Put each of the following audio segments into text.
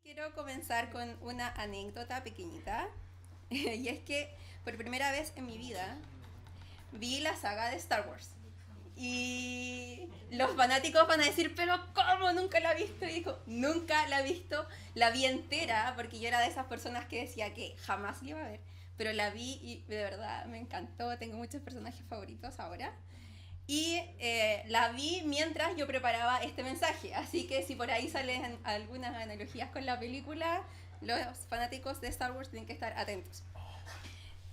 Quiero comenzar con una anécdota pequeñita y es que por primera vez en mi vida vi la saga de Star Wars. Y los fanáticos van a decir, pero ¿cómo? ¿Nunca la he visto? Y dijo, nunca la he visto, la vi entera, porque yo era de esas personas que decía que jamás la iba a ver. Pero la vi y de verdad me encantó, tengo muchos personajes favoritos ahora. Y la vi mientras yo preparaba este mensaje, así que si por ahí salen algunas analogías con la película, los fanáticos de Star Wars tienen que estar atentos.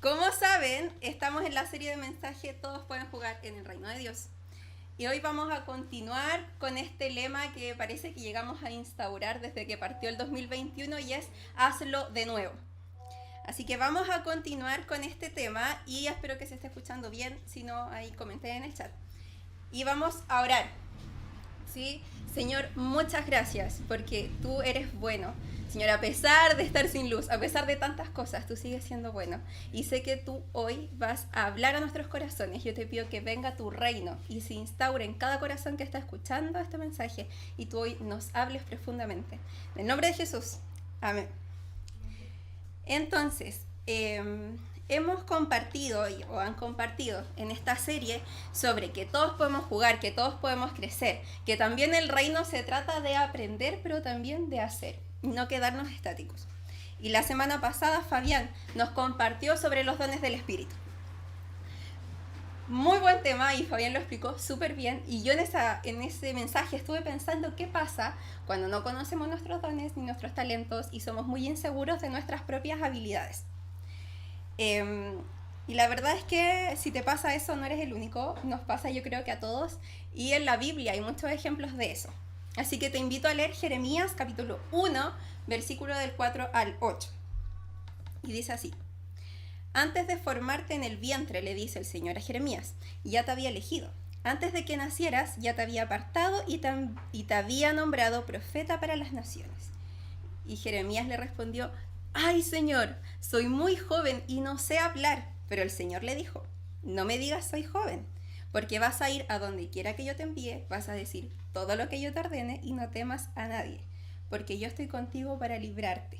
Como saben, estamos en la serie de mensaje Todos pueden jugar en el reino de Dios. Y hoy vamos a continuar con este lema que parece que llegamos a instaurar desde que partió el 2021 y es hazlo de nuevo. Así que vamos a continuar con este tema y espero que se esté escuchando bien, si no ahí comenten en el chat. Y vamos a orar. ¿Sí? Señor, muchas gracias porque tú eres bueno. Señor, a pesar de estar sin luz, a pesar de tantas cosas, tú sigues siendo bueno. Y sé que tú hoy vas a hablar a nuestros corazones. Yo te pido que venga tu reino y se instaure en cada corazón que está escuchando este mensaje. Y tú hoy nos hables profundamente. En el nombre de Jesús. Amén. Entonces, hemos compartido o han compartido en esta serie sobre que todos podemos jugar, que todos podemos crecer, que también el reino se trata de aprender, pero también de hacer, no quedarnos estáticos. Y la semana pasada Fabián nos compartió sobre los dones del Espíritu. Muy buen tema y Fabián lo explicó súper bien. Y yo en ese mensaje estuve pensando qué pasa cuando no conocemos nuestros dones ni nuestros talentos y somos muy inseguros de nuestras propias habilidades. Y la verdad es que si te pasa eso no eres el único, nos pasa yo creo que a todos. Y en la Biblia hay muchos ejemplos de eso. Así que te invito a leer Jeremías capítulo 1, versículo del 4 al 8. Y dice así. Antes de formarte en el vientre, le dice el Señor a Jeremías, ya te había elegido. Antes de que nacieras, ya te había apartado y te había nombrado profeta para las naciones. Y Jeremías le respondió, ¡ay, Señor! Soy muy joven y no sé hablar. Pero el Señor le dijo, no me digas soy joven, porque vas a ir a donde quiera que yo te envíe, vas a decir todo lo que yo te ordene y no temas a nadie, porque yo estoy contigo para librarte.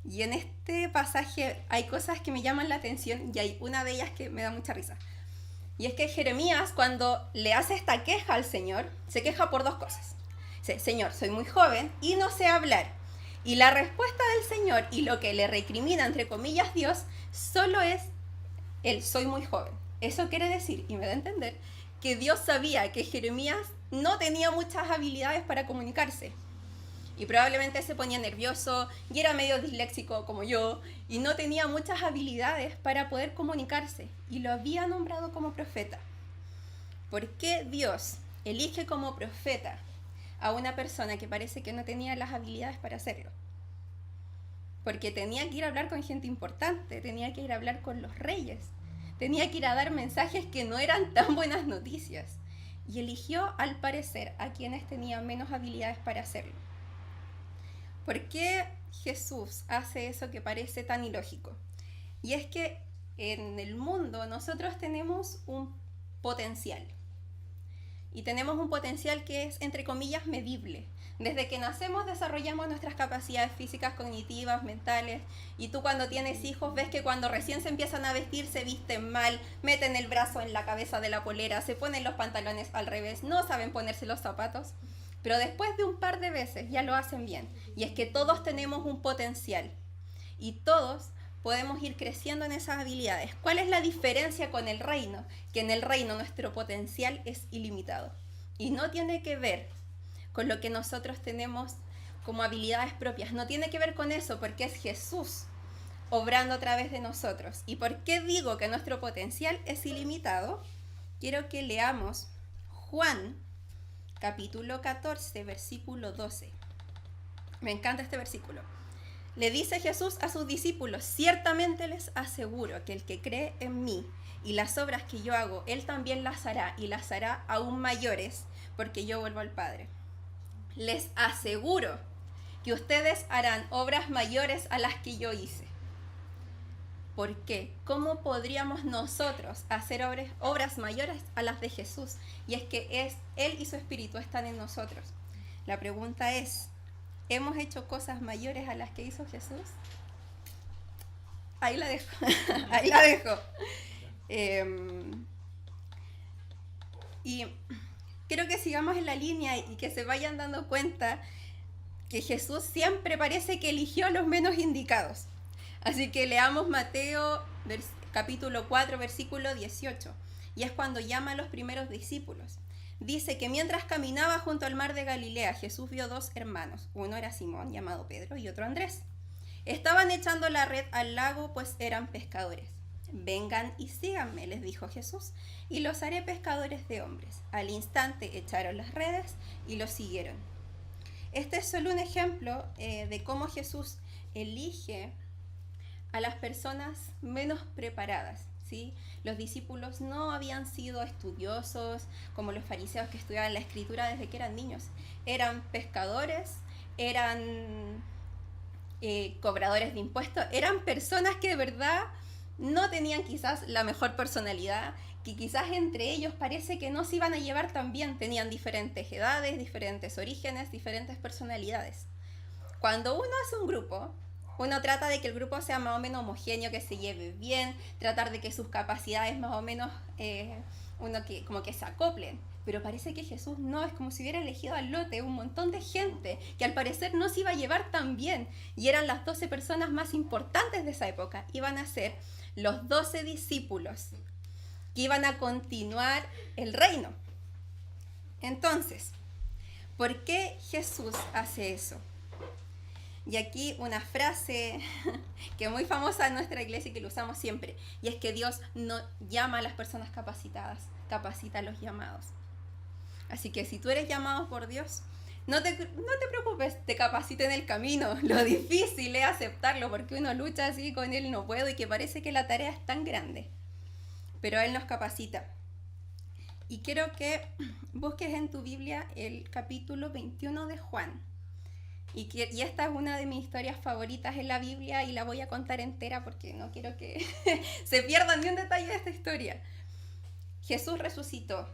Y en este pasaje hay cosas que me llaman la atención y hay una de ellas que me da mucha risa. Y es que Jeremías, cuando le hace esta queja al Señor, se queja por dos cosas. Dice, Señor, soy muy joven y no sé hablar. Y la respuesta del Señor y lo que le recrimina, entre comillas, Dios, solo es el soy muy joven. Eso quiere decir, y me da a entender, que Dios sabía que Jeremías no tenía muchas habilidades para comunicarse. Y probablemente se ponía nervioso y era medio disléxico como yo y no tenía muchas habilidades para poder comunicarse y lo había nombrado como profeta. ¿Por qué Dios elige como profeta a una persona que parece que no tenía las habilidades para hacerlo? Porque tenía que ir a hablar con gente importante, tenía que ir a hablar con los reyes, tenía que ir a dar mensajes que no eran tan buenas noticias y eligió al parecer a quienes tenían menos habilidades para hacerlo. ¿Por qué Jesús hace eso que parece tan ilógico? Y es que en el mundo nosotros tenemos un potencial. Y tenemos un potencial que es, entre comillas, medible. Desde que nacemos desarrollamos nuestras capacidades físicas, cognitivas, mentales. Y tú cuando tienes hijos ves que cuando recién se empiezan a vestir se visten mal, meten el brazo en la cabeza de la polera, se ponen los pantalones al revés, no saben ponerse los zapatos. Pero después de un par de veces ya lo hacen bien. Y es que todos tenemos un potencial. Y todos podemos ir creciendo en esas habilidades. ¿Cuál es la diferencia con el reino? Que en el reino nuestro potencial es ilimitado. Y no tiene que ver con lo que nosotros tenemos como habilidades propias. No tiene que ver con eso porque es Jesús obrando a través de nosotros. ¿Y por qué digo que nuestro potencial es ilimitado? Quiero que leamos Juan capítulo 14, versículo 12. Me encanta este versículo. Le dice Jesús a sus discípulos, ciertamente les aseguro que el que cree en mí y las obras que yo hago, él también las hará y las hará aún mayores, porque yo vuelvo al Padre. Les aseguro que ustedes harán obras mayores a las que yo hice. ¿Por qué? ¿Cómo podríamos nosotros hacer obras mayores a las de Jesús? Y es que Él y su Espíritu están en nosotros. La pregunta es, ¿hemos hecho cosas mayores a las que hizo Jesús? Ahí la dejo. Ahí la dejo. Y quiero que sigamos en la línea y que se vayan dando cuenta que Jesús siempre parece que eligió a los menos indicados. Así que leamos Mateo capítulo 4, versículo 18. Y es cuando llama a los primeros discípulos. Dice que mientras caminaba junto al mar de Galilea, Jesús vio dos hermanos. Uno era Simón, llamado Pedro, y otro Andrés. Estaban echando la red al lago, pues eran pescadores. Vengan y síganme, les dijo Jesús, y los haré pescadores de hombres. Al instante echaron las redes y los siguieron. Este es solo un ejemplo de cómo Jesús elige a las personas menos preparadas, ¿sí? Los discípulos no habían sido estudiosos como los fariseos que estudiaban la escritura desde que eran niños. Eran pescadores, eran cobradores de impuestos, eran personas que de verdad no tenían quizás la mejor personalidad, que quizás entre ellos parece que no se iban a llevar tan bien, tenían diferentes edades, diferentes orígenes, diferentes personalidades. Cuando uno hace un grupo, uno trata de que el grupo sea más o menos homogéneo, que se lleve bien, tratar de que sus capacidades más o menos, como que se acoplen. Pero parece que Jesús no, es como si hubiera elegido al lote un montón de gente que al parecer no se iba a llevar tan bien. Y eran las 12 personas más importantes de esa época. Iban a ser los 12 discípulos que iban a continuar el reino. Entonces, ¿por qué Jesús hace eso? Y aquí una frase que es muy famosa en nuestra iglesia y que lo usamos siempre, y es que Dios no llama a las personas capacitadas, capacita a los llamados. Así que si tú eres llamado por Dios, no te preocupes, te capacita en el camino. Lo difícil es aceptarlo, porque uno lucha así con Él, no puedo, y que parece que la tarea es tan grande. Pero Él nos capacita. Y quiero que busques en tu Biblia el capítulo 21 de Juan. Y esta es una de mis historias favoritas en la Biblia y la voy a contar entera porque no quiero que se pierda ni un detalle de esta historia. Jesús resucitó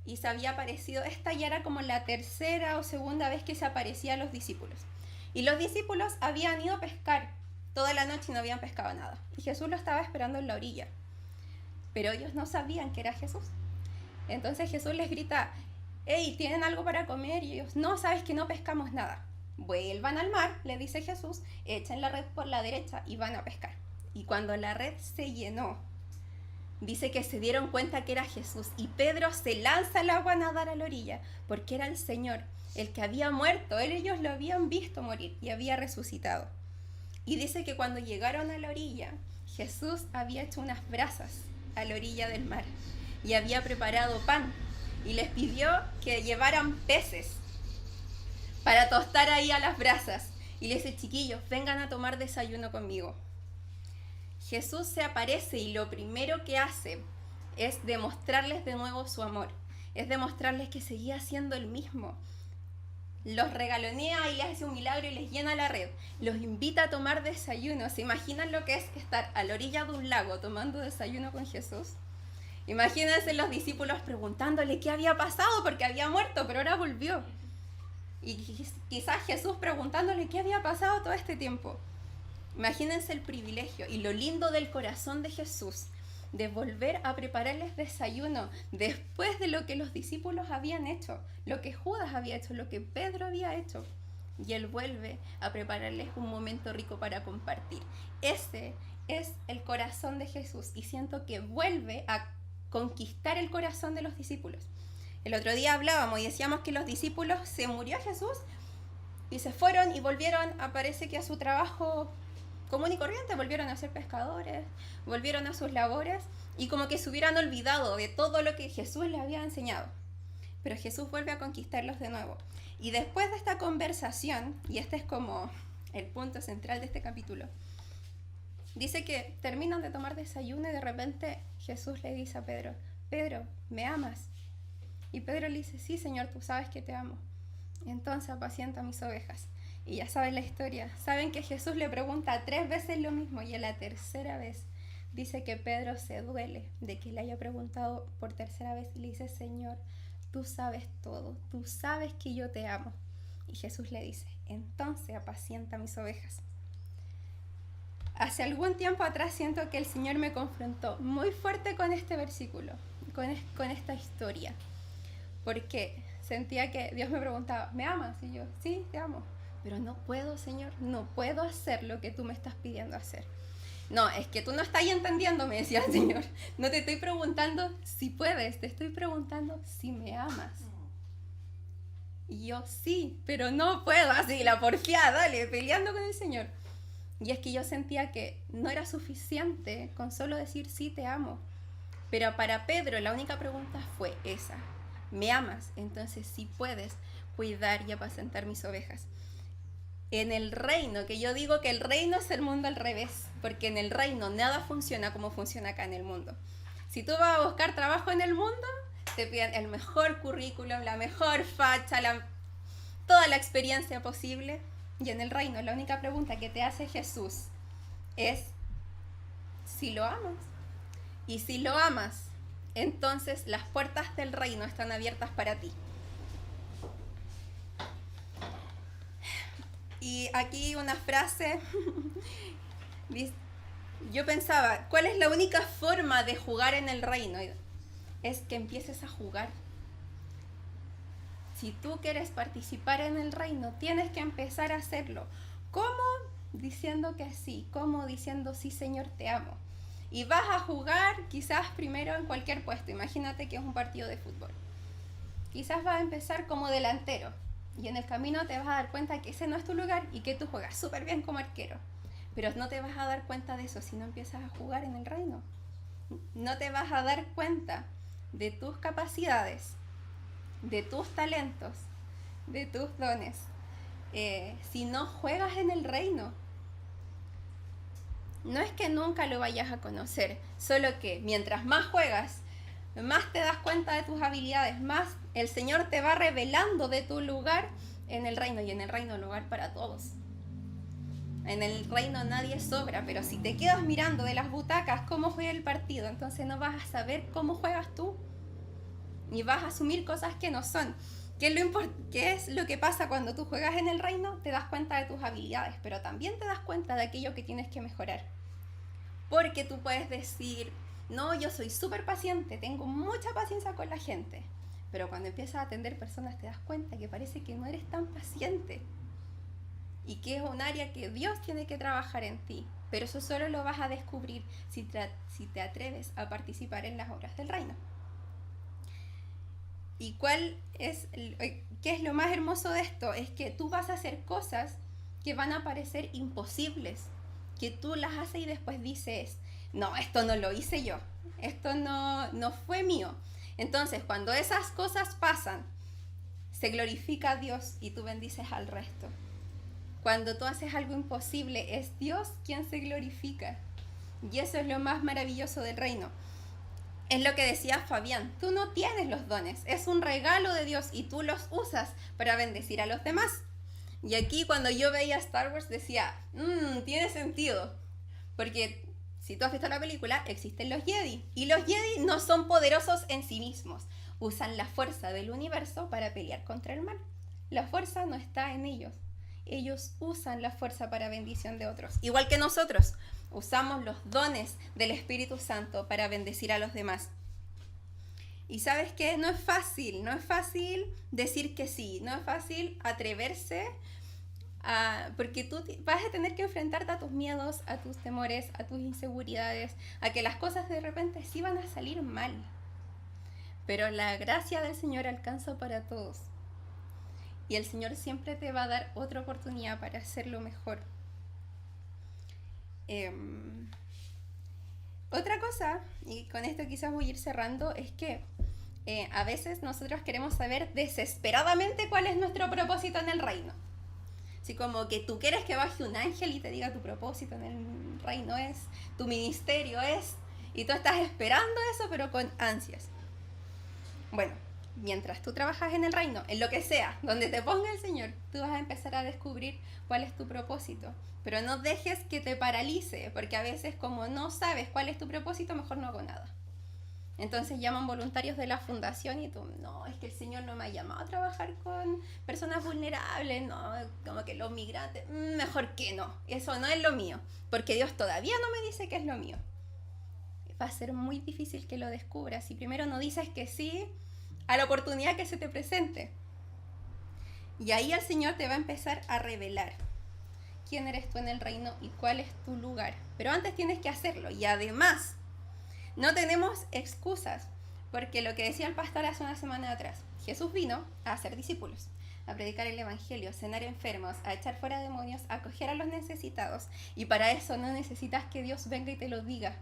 y se había aparecido, esta ya era como la tercera o segunda vez que se aparecía a los discípulos. Y los discípulos habían ido a pescar toda la noche y no habían pescado nada. Y Jesús lo estaba esperando en la orilla. Pero ellos no sabían que era Jesús. Entonces Jesús les grita, hey, ¿tienen algo para comer? Y ellos, no, sabes que no pescamos nada. Vuelvan al mar, le dice Jesús, echen la red por la derecha y van a pescar. Y cuando la red se llenó, dice que se dieron cuenta que era Jesús y Pedro se lanza al agua a nadar a la orilla porque era el Señor, el que había muerto. Ellos lo habían visto morir y había resucitado. Y dice que cuando llegaron a la orilla, Jesús había hecho unas brasas a la orilla del mar y había preparado pan y les pidió que llevaran peces para tostar ahí a las brasas. Y le dice, chiquillos, vengan a tomar desayuno conmigo. Jesús se aparece y lo primero que hace es demostrarles de nuevo su amor. Es demostrarles que seguía siendo el mismo. Los regalonea y les hace un milagro y les llena la red. Los invita a tomar desayuno. ¿Se imaginan lo que es estar a la orilla de un lago tomando desayuno con Jesús? Imagínense los discípulos preguntándole qué había pasado porque había muerto, pero ahora volvió. Y quizás Jesús preguntándole qué había pasado todo este tiempo. Imagínense el privilegio y lo lindo del corazón de Jesús de volver a prepararles desayuno después de lo que los discípulos habían hecho, lo que Judas había hecho, lo que Pedro había hecho. Y Él vuelve a prepararles un momento rico para compartir. Ese es el corazón de Jesús y siento que vuelve a conquistar el corazón de los discípulos. El otro día hablábamos y decíamos que los discípulos, se murió Jesús y se fueron y volvieron, parece que a su trabajo común y corriente, volvieron a ser pescadores, volvieron a sus labores y como que se hubieran olvidado de todo lo que Jesús les había enseñado. Pero Jesús vuelve a conquistarlos de nuevo. Y después de esta conversación, y este es como el punto central de este capítulo, dice que terminan de tomar desayuno y de repente Jesús le dice a Pedro, Pedro, ¿me amas? Y Pedro le dice, sí, Señor, tú sabes que te amo. Entonces apacienta mis ovejas. Y ya saben la historia. Saben que Jesús le pregunta 3 veces lo mismo y en la tercera vez dice que Pedro se duele de que le haya preguntado por tercera vez y le dice, Señor, tú sabes todo, tú sabes que yo te amo. Y Jesús le dice, entonces apacienta mis ovejas. Hace algún tiempo atrás siento que el Señor me confrontó muy fuerte con este versículo, con esta historia, porque sentía que Dios me preguntaba, ¿me amas? Y yo, sí, te amo, pero no puedo, Señor, no puedo hacer lo que tú me estás pidiendo hacer. No, es que tú no estás entendiendo, me decía el Señor. No te estoy preguntando si puedes, te estoy preguntando si me amas. Y yo, sí, pero no puedo, así, la porfiada, dale, peleando con el Señor. Y es que yo sentía que no era suficiente con solo decir sí, te amo. Pero para Pedro la única pregunta fue esa, ¿me amas? Entonces sí puedes cuidar y apacentar mis ovejas. En el reino, que yo digo que el reino es el mundo al revés, porque en el reino nada funciona como funciona acá en el mundo. Si tú vas a buscar trabajo en el mundo, te piden el mejor currículum, la mejor facha, toda la experiencia posible. Y en el reino la única pregunta que te hace Jesús es si lo amas. Y si lo amas, entonces las puertas del reino están abiertas para ti. Y aquí una frase, yo pensaba, ¿cuál es la única forma de jugar en el reino? Es que empieces a jugar. Si tú quieres participar en el reino, tienes que empezar a hacerlo. ¿Cómo? Diciendo que sí. ¿Cómo? Diciendo sí, Señor, te amo. Y vas a jugar quizás primero en cualquier puesto. Imagínate que es un partido de fútbol. Quizás vas a empezar como delantero. Y en el camino te vas a dar cuenta que ese no es tu lugar y que tú juegas súper bien como arquero. Pero no te vas a dar cuenta de eso si no empiezas a jugar en el reino. No te vas a dar cuenta de tus capacidades, de tus talentos, de tus dones, si no juegas en el reino. No es que nunca lo vayas a conocer, solo que mientras más juegas, más te das cuenta de tus habilidades, más el Señor te va revelando de tu lugar en el reino. Y en el reino lugar para todos. En el reino nadie sobra, pero si te quedas mirando de las butacas cómo juega el partido, entonces no vas a saber cómo juegas tú. Y vas a asumir cosas que no son. ¿Qué es lo que pasa cuando tú juegas en el reino? Te das cuenta de tus habilidades, pero también te das cuenta de aquello que tienes que mejorar. Porque tú puedes decir, no, yo soy súper paciente, tengo mucha paciencia con la gente. Pero cuando empiezas a atender personas te das cuenta que parece que no eres tan paciente. Y que es un área que Dios tiene que trabajar en ti. Pero eso solo lo vas a descubrir si te atreves a participar en las obras del reino. ¿Y qué es lo más hermoso de esto? Es que tú vas a hacer cosas que van a parecer imposibles, que tú las haces y después dices, no, esto no lo hice yo, esto no fue mío. Entonces, cuando esas cosas pasan, se glorifica a Dios y tú bendices al resto. Cuando tú haces algo imposible, es Dios quien se glorifica. Y eso es lo más maravilloso del reino. Es lo que decía Fabián, tú no tienes los dones, es un regalo de Dios y tú los usas para bendecir a los demás. Y aquí cuando yo veía Star Wars decía, tiene sentido, porque si tú has visto la película, existen los Jedi, y los Jedi no son poderosos en sí mismos, usan la fuerza del universo para pelear contra el mal. La fuerza no está en ellos, ellos usan la fuerza para bendición de otros, igual que nosotros. Usamos los dones del Espíritu Santo para bendecir a los demás. Y ¿sabes qué? No es fácil decir que sí, no es fácil atreverse, porque tú vas a tener que enfrentarte a tus miedos, a tus temores, a tus inseguridades, a que las cosas de repente sí van a salir mal. Pero la gracia del Señor alcanza para todos. Y el Señor siempre te va a dar otra oportunidad para hacerlo mejor. Otra cosa, y con esto quizás voy a ir cerrando, es que a veces nosotros queremos saber desesperadamente cuál es nuestro propósito en el reino. Así como que tú quieres que baje un ángel y te diga tu propósito en el reino es, tu ministerio es, y tú estás esperando eso pero con ansias. Bueno, mientras tú trabajas en el reino, en lo que sea, donde te ponga el Señor, tú vas a empezar a descubrir cuál es tu propósito. Pero no dejes que te paralice, porque a veces como no sabes cuál es tu propósito, mejor no hago nada. Entonces llaman voluntarios de la fundación y tú, no, es que el Señor no me ha llamado a trabajar con personas vulnerables, no, como que los migrantes, mejor que no, eso no es lo mío, porque Dios todavía no me dice que es lo mío. Va a ser muy difícil que lo descubras si primero no dices que sí a la oportunidad que se te presente. Y ahí el Señor te va a empezar a revelar quién eres tú en el reino y cuál es tu lugar. Pero antes tienes que hacerlo. Y además, no tenemos excusas, porque lo que decía el pastor hace una semana atrás, Jesús vino a hacer discípulos, a predicar el evangelio, a sanar enfermos, a echar fuera demonios, a acoger a los necesitados. Y para eso no necesitas que Dios venga y te lo diga.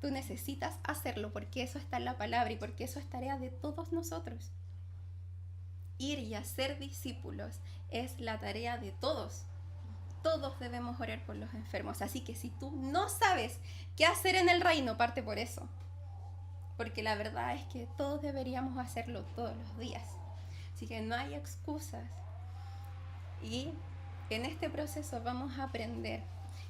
Tú necesitas hacerlo porque eso está en la palabra y porque eso es tarea de todos nosotros. Ir y hacer discípulos es la tarea de todos. Todos debemos orar por los enfermos. Así que si tú no sabes qué hacer en el reino, parte por eso. Porque la verdad es que todos deberíamos hacerlo todos los días. Así que no hay excusas. Y en este proceso vamos a aprender.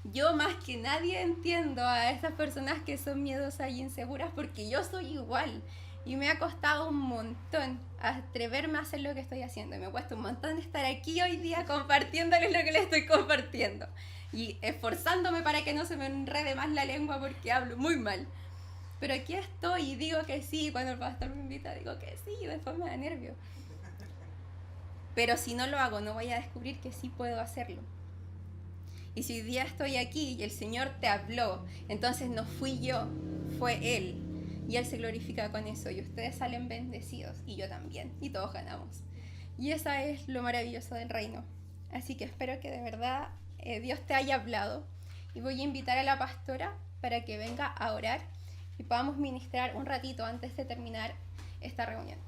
Yo más que nadie entiendo a esas personas que son miedosas y inseguras porque yo soy igual. Y me ha costado un montón atreverme a hacer lo que estoy haciendo. Y me cuesta un montón estar aquí hoy día compartiéndoles lo que les estoy compartiendo. Y esforzándome para que no se me enrede más la lengua porque hablo muy mal. Pero aquí estoy y digo que sí. Cuando el pastor me invita digo que sí y después me da nervio. Pero si no lo hago no voy a descubrir que sí puedo hacerlo. Y si hoy día estoy aquí y el Señor te habló, entonces no fui yo, fue Él. Y Él se glorifica con eso y ustedes salen bendecidos y yo también y todos ganamos. Y eso es lo maravilloso del reino. Así que espero que de verdad Dios te haya hablado y voy a invitar a la pastora para que venga a orar y podamos ministrar un ratito antes de terminar esta reunión.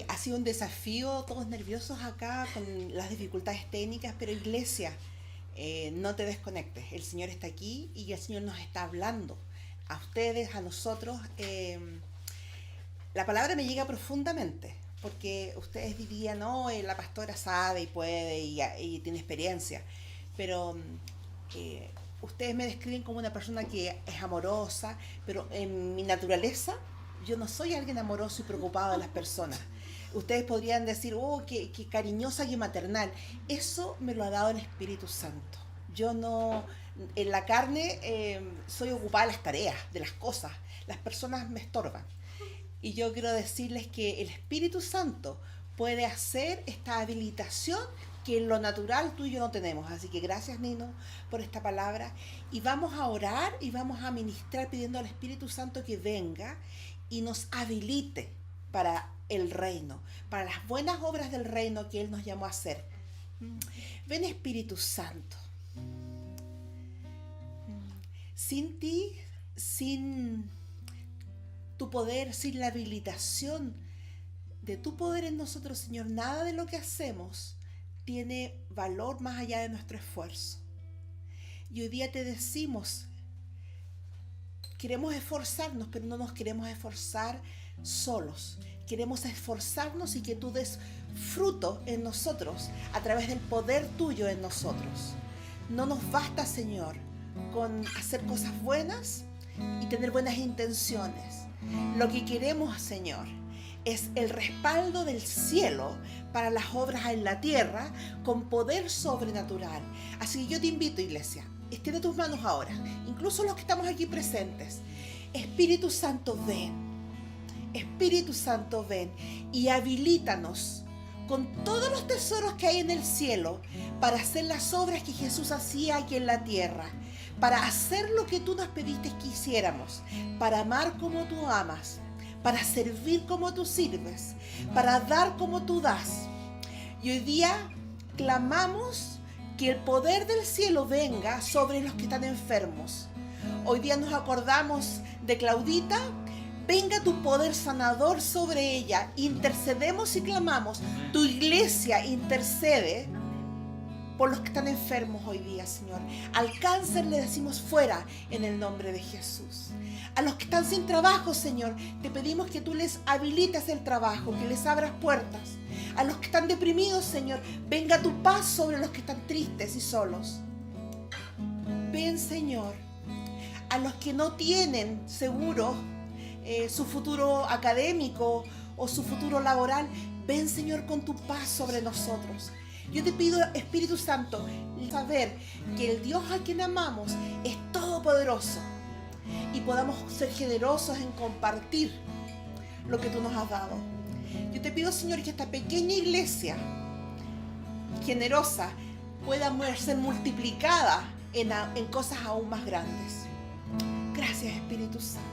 Ha sido un desafío, todos nerviosos acá con las dificultades técnicas, pero iglesia, no te desconectes, el Señor está aquí y el Señor nos está hablando a ustedes, a nosotros. La palabra me llega profundamente, porque ustedes dirían, no, la pastora sabe y puede y tiene experiencia, pero ustedes me describen como una persona que es amorosa, pero en mi naturaleza yo no soy alguien amoroso y preocupado de las personas. Ustedes podrían decir, oh, qué cariñosa, qué maternal. Eso me lo ha dado el Espíritu Santo. Yo no, en la carne, soy ocupada de las tareas, de las cosas. Las personas me estorban. Y yo quiero decirles que el Espíritu Santo puede hacer esta habilitación que en lo natural tú y yo no tenemos. Así que gracias, Nino, por esta palabra. Y vamos a orar y vamos a ministrar pidiendo al Espíritu Santo que venga y nos habilite para el reino, para las buenas obras del reino que Él nos llamó a hacer. Ven, Espíritu Santo. Sin ti, sin tu poder, sin la habilitación de tu poder en nosotros, Señor, nada de lo que hacemos tiene valor más allá de nuestro esfuerzo. Y hoy día te decimos, queremos esforzarnos, pero no nos queremos esforzar solos. Queremos esforzarnos y que tú des fruto en nosotros a través del poder tuyo en nosotros. No nos basta, Señor, con hacer cosas buenas y tener buenas intenciones. Lo que queremos, Señor, es el respaldo del cielo para las obras en la tierra con poder sobrenatural. Así que yo te invito, iglesia, extiende tus manos ahora, incluso los que estamos aquí presentes. Espíritu Santo, ven. Espíritu Santo, ven y habilítanos con todos los tesoros que hay en el cielo para hacer las obras que Jesús hacía aquí en la tierra, para hacer lo que tú nos pediste que hiciéramos, para amar como tú amas, para servir como tú sirves, para dar como tú das. Y hoy día clamamos que el poder del cielo venga sobre los que están enfermos. Hoy día nos acordamos de Claudita. Venga tu poder sanador sobre ella. Intercedemos y clamamos. Tu iglesia intercede por los que están enfermos hoy día, Señor. Al cáncer le decimos fuera en el nombre de Jesús. A los que están sin trabajo, Señor, te pedimos que tú les habilites el trabajo, que les abras puertas. A los que están deprimidos, Señor, venga tu paz sobre los que están tristes y solos. Ven, Señor, a los que no tienen seguro su futuro académico o su futuro laboral, ven, Señor, con tu paz sobre nosotros. Yo te pido, Espíritu Santo, saber que el Dios a quien amamos es todopoderoso y podamos ser generosos en compartir lo que tú nos has dado. Yo te pido, Señor, que esta pequeña iglesia generosa pueda ser multiplicada en cosas aún más grandes. Gracias, Espíritu Santo.